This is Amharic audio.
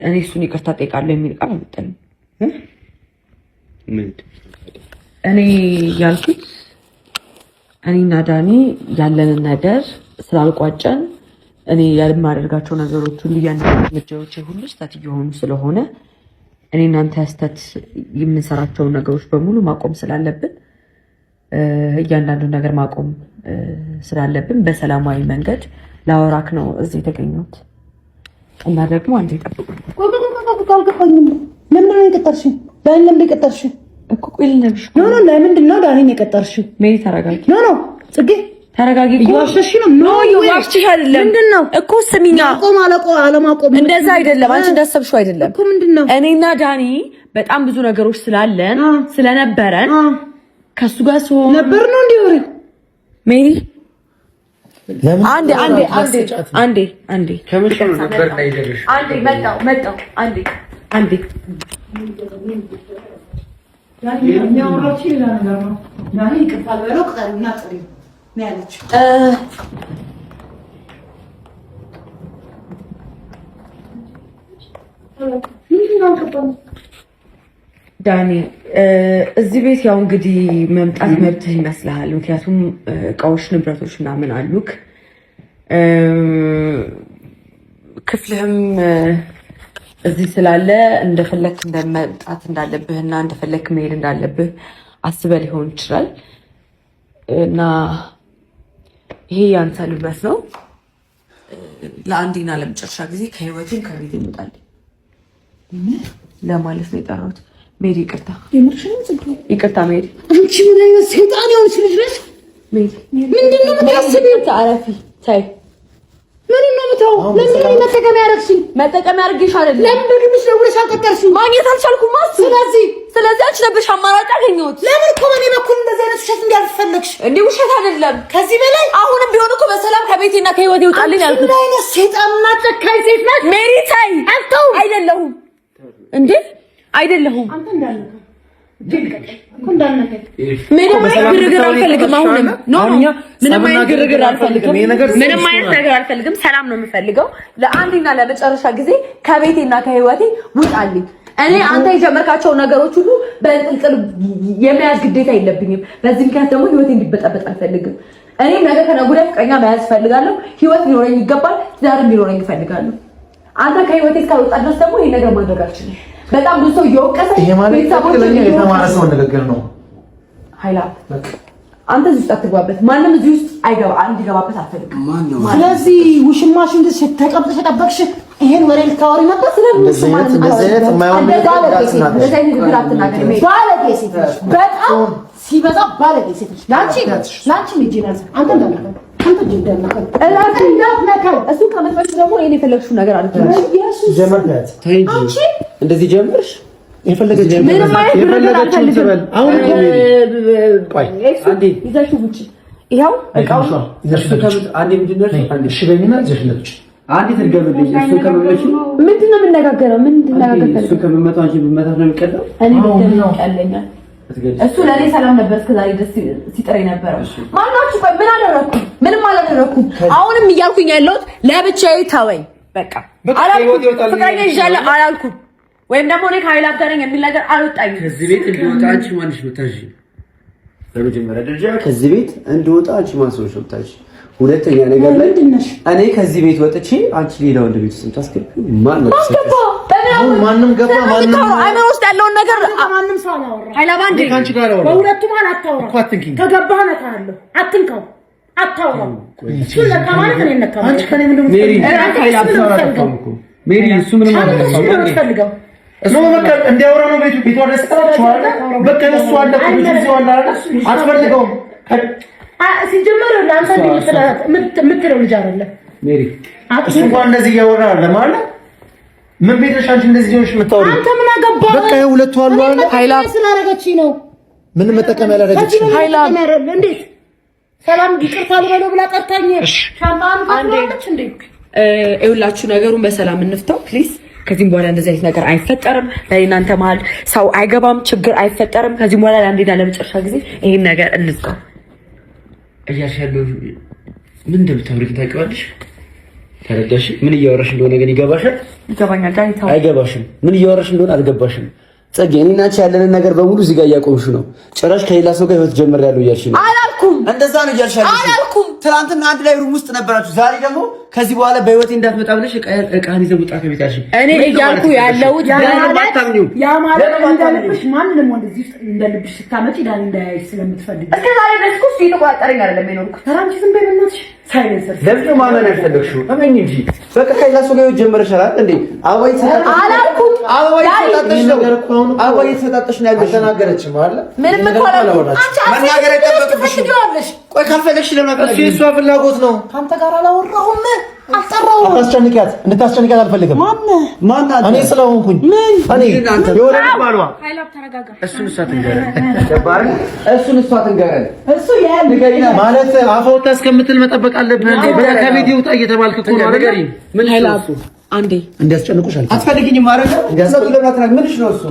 እኔ እሱን ይቅርታ ጠይቃለሁ የሚል ቃል አልመጣልኝም። እኔ ያልኩት እኔና ዳኒ ያለንን ነገር ስላልቋጨን እኔ የማደርጋቸው ነገሮች ሁሉ እያንዳንዱ እርምጃዎቼ ሁሉ ስህተት እየሆኑ ስለሆነ እኔ እናንተ ስህተት የምንሰራቸውን ነገሮች በሙሉ ማቆም ስላለብን እያንዳንዱ ነገር ማቆም ስላለብን በሰላማዊ መንገድ ላወራክ ነው እዚህ የተገኘሁት እና ደግሞ አንተ ይጠብቁ። አልገባኝም። ለምን ነው የቀጠርሽው? ዳኒ ለምን የቀጠርሽው? እኮ ቆይ ልነግርሽ። ኖ ለምንድን ነው ዳኒን የቀጠርሽው? ሜሪ ተረጋጊ። ኖ ጽጌ ተረጋጊ። እየዋሸሽ ነው። ኖ እየዋሸሽ አይደለም። ምንድነው እኮ ስሚኛ፣ አለማቆም እንደዛ አይደለም። አንቺ እንዳሰብሽው አይደለም እኮ። ምንድነው እኔና ዳኒ በጣም ብዙ ነገሮች ስላለን ስለነበረን ከሱ ጋር ነበር ነው እንዴ? ወሬ ሜሪ አንዴ ከመሸኑ ነበር ላይ ደረሽ። አንዴ መጣው አንዴ ዳኒ እዚህ ቤት ያው እንግዲህ መምጣት መብትህ ይመስልሃል። ምክንያቱም እቃዎች፣ ንብረቶች ምናምን አሉክ። ክፍልህም እዚህ ስላለ እንደፈለክ እንደመምጣት እንዳለብህና እንደፈለክ መሄድ እንዳለብህ አስበህ ሊሆን ይችላል እና ይሄ ያንተ ንብረት ነው። ለአንዴና ለመጨረሻ ጊዜ ከህይወቴም ከቤት ይመጣል ለማለት ነው የጠራሁት። ሜሪ ይቅርታ። ይቅርታ ሜሪ። አንቺ ምን አይነት ሰይጣን ያውሽ ልጅ ነሽ? ሜሪ ምንድነው የምታስቢው? አረፊ ታይ ምንድነው የምታው? ለምን ነው መጠቀሚያ ያደርግሽኝ? መጠቀሚያ አድርጌሽ አይደለም። ለምን ደግመሽ ደውለሽ አልቀጠርሽኝ? ማግኘት አልቻልኩም። ስለዚህ አንቺ ነበርሽ አማራጭ ያገኘሁት። ለምን እኮ በእኔ በኩል እንደዚህ አይነት ውሸት እንዲያልፈለግሽ? እንዴ ውሸት አይደለም። ከዚህ በላይ አሁንም ቢሆን እኮ በሰላም ከቤቴና ከህይወቴ ይውጣልኝ ያልኩት። ምን አይነት ሰይጣንና ጨካኝ ሴት ናት? ሜሪ ታይ አንተው አይደለሁም እንዴ አይደለሁም። አንተ እንዳልነካ እንዳልነካ ምንም አይነት ግርግር አልፈልግም። አሁንም ምንም አይነት ግርግር አልፈልግም። ምንም አይነት ነገር አልፈልግም። ሰላም ነው የምፈልገው። ለአንዴና ለመጨረሻ ጊዜ ከቤቴና ከህይወቴ ውጣልኝ። እኔ አንተ የጀመርካቸው ነገሮች ሁሉ በጥልጥል የመያዝ ግዴታ የለብኝም። በዚህ ምክንያት ደግሞ ህይወቴ እንዲበጠበጥ አልፈልግም። እኔም ነገ ከነገ ወዲያ ፍቅረኛ መያዝ እፈልጋለሁ። ህይወት ሊኖረኝ ይገባል። ትዳር ሊኖረኝ እፈልጋለሁ። አንተ ከህይወቴ እስካልወጣ ድረስ ደግሞ ይሄ ነገር ማድረግ አልችልም። በጣም ብዙ ሰው እየወቀሰ ቤተሰቦች የተማረ ሰው ንግግር ነው። ኃይላ አንተ እዚህ ውስጥ አትገባበት። ማንም እዚህ ውስጥ እንዲገባበት አልፈልግም። ስለዚህ ውሽማሽ እንደዚህ ተቀብጠሽ ተጠበቅሽ ይሄን ወሬ ልታወሪ ነበር። ስለዚህ ባለጌ ሴት በጣም ሲበዛ ባለጌ ሴት ላንቺ ልጅ ነሽ። አንተ እንዳልከው እሱ ከመጥፋት ደግሞ እኔ የፈለግሽው ነገር አድርገሽ እንደዚህ ጀምርሽ የፈለገች ምንም አይነት ግርግር አልፈልግም። አሁን ይዘሽው ውጪ ይኸው እቃው አንዴ እሺ በሚና ይዘሽለች አንዴ ትርገብልኝ። እሱ ከመመለሽ ምንድነው የምንነጋገረው? እሱ ከመመጣው አንቺ ብመጣት ነው የሚቀደው። እኔ ይቀለኛል። እሱ ለኔ ሰላም ነበር እስከዛሬ ድረስ ሲጥረኝ ነበር። ማናችሁ ቆይ ምን አደረኩ? ምንም አላደረኩም። አሁንም እያልኩኝ ያለሁት ለብቻዬ ተወኝ በቃ አላልኩም። ፍቅረኛ ይዣለሁ አላልኩም። ወይም ደግሞ እኔ ከኃይላት ጋር ነኝ የሚል ነገር አልወጣኝም። ከዚህ ቤት እንድወጣ አንቺ ማንሽ መታሽ? በመጀመሪያ ደረጃ ከዚህ ቤት እንድወጣ አንቺ ማንሶሽ መታሽ? ሁለተኛ ነገር ላይ እኔ ከዚህ ቤት ወጥቼ አንቺ ሌላ ወንድ ቤት ውስጥ ታስገቢ ማን ነው? ማንም ገባ ማንም አይመን ውስጥ ያለውን ነገር ማንም ሰው አላወራ። ኃይላ ባንዴ ካንቺ ጋር አወራ። በሁለቱም አላታወራ እኮ አትንኪኝ። ከገባህ ነካለሁ። አትንካው አታወራው። እሱ ለካማለት ነው ነካው። አንቺ ከኔ ምንድነው ሜሪ? ሜሪ እሱ ምንም አላደረገም። እሱ በቃ እንዲያወራ ነው ቤቱ ቤቱ ወደ ሰጣችኋል። በቃ እሱ አለ ብዙ አለ አትፈልገውም። ሲጀመር ለአንተ የምትለው ልጅ አይደለም ሜሪ። እሱ እንኳን እንደዚህ እያወራ አለ ማለት ምን ቤተሽ አንቺ እንደዚህ ሆነሽ የምታወሪ? አንተ ምን አገባህ? በቃ ሁለቱ አሉ አይደል? ኃይላ ስላደረገችኝ ነው። ምን መጠቀም ያላደረገችኝ ኃይላ እንዴት ሰላም ይቅርታ ልበለው ብላ ቀርታኝ ሻምፓን ካለች እንዴ? ይኸውላችሁ ነገሩን በሰላም እንፍታው ፕሊዝ። ከዚህም በኋላ እንደዚህ አይነት ነገር አይፈጠርም። ለእናንተ መሀል ሰው አይገባም፣ ችግር አይፈጠርም። ከዚህም በኋላ ለአንዴና ለመጨረሻ ጊዜ ይሄን ነገር እንዝጋው። እያልሽ ያለው ምን እንደምታወሪ ታውቂዋለሽ? ተረዳሽ? ምን እያወራሽ እንደሆነ ግን ይገባሻል? ይገባኛል። ዳኒ ተው። አይገባሽም። ምን እያወራሽ እንደሆነ አልገባሽም። ጸጌ እኔና አንቺ ያለንን ነገር በሙሉ እዚህ ጋር እያቆምሽ ነው። ጭራሽ ከሌላ ሰው ጋር ህይወት ጀምሬያለሁ እያልሽ ነው። አላልኩም። እንደዛ ነው እያልሽ ያለሽ። አላልኩም። ትናንትና አንድ ላይ ሩም ውስጥ ነበራችሁ። ዛሬ ደግሞ ከዚህ በኋላ በህይወቴ እንዳትመጣ ብለሽ እቃህን ይዘህ ውጣ ከቤት ያልሽ። እኔ እያልኩ ያለሁት ያ ማለት እንዳለብሽ ማንንም ወንድ እዚህ ውስጥ እንደልብሽ ስታመጪ ዳኒ እንዳያይሽ ስለምትፈልጊ እስከ ዛሬ ድረስ እኮ እየተቆጣጠረኝ አይደለም የኖርኩት። ተራንቺ ዝም በይ በእናትሽ። ሳይለንሰር ለምን ማመን አልፈለግሽው? እመኝ እንጂ በቃ ከሌላ ሰው ጋር ጀምረሻል እንዴ? አበባ እየተሰጣጠሽ አላልኩም። አበባ እየተሰጣጠሽ ነው። አበባ እየተሰጣጠሽ ነው ያለሽ። አልተናገረችም አይደል? ምንም እኮ አላልኩም። አንቺ መናገር አይጠበቅብሽም። ቆይ ካልፈለግሽ ለምን አቀረብሽ? እሱ የእሷ ፍላጎት ነው። ካንተ ጋር አላወራሁም። አልጠራሁም። አታስጨንቂያት፣ እንድታስጨንቂያት አልፈልግም። ማን እኔ ስለሆንኩኝ ምን የሆነ ባሏ ኃይላብ ተረጋጋ። እሱን እሷ ትንገረን። ገባህ? እሱን እሷ ትንገረን። እሱ ያን ማለት አፈውታ እስከምትል መጠበቅ አለብህ። ከቤት ይውጣ እየተባልክ እኮ ነው አይደል? ምን ኃይላብ አንዴ እንዲያስጨንቁሽ አትፈልጊኝም ማለት ነው። ምንሽ ነው እሱ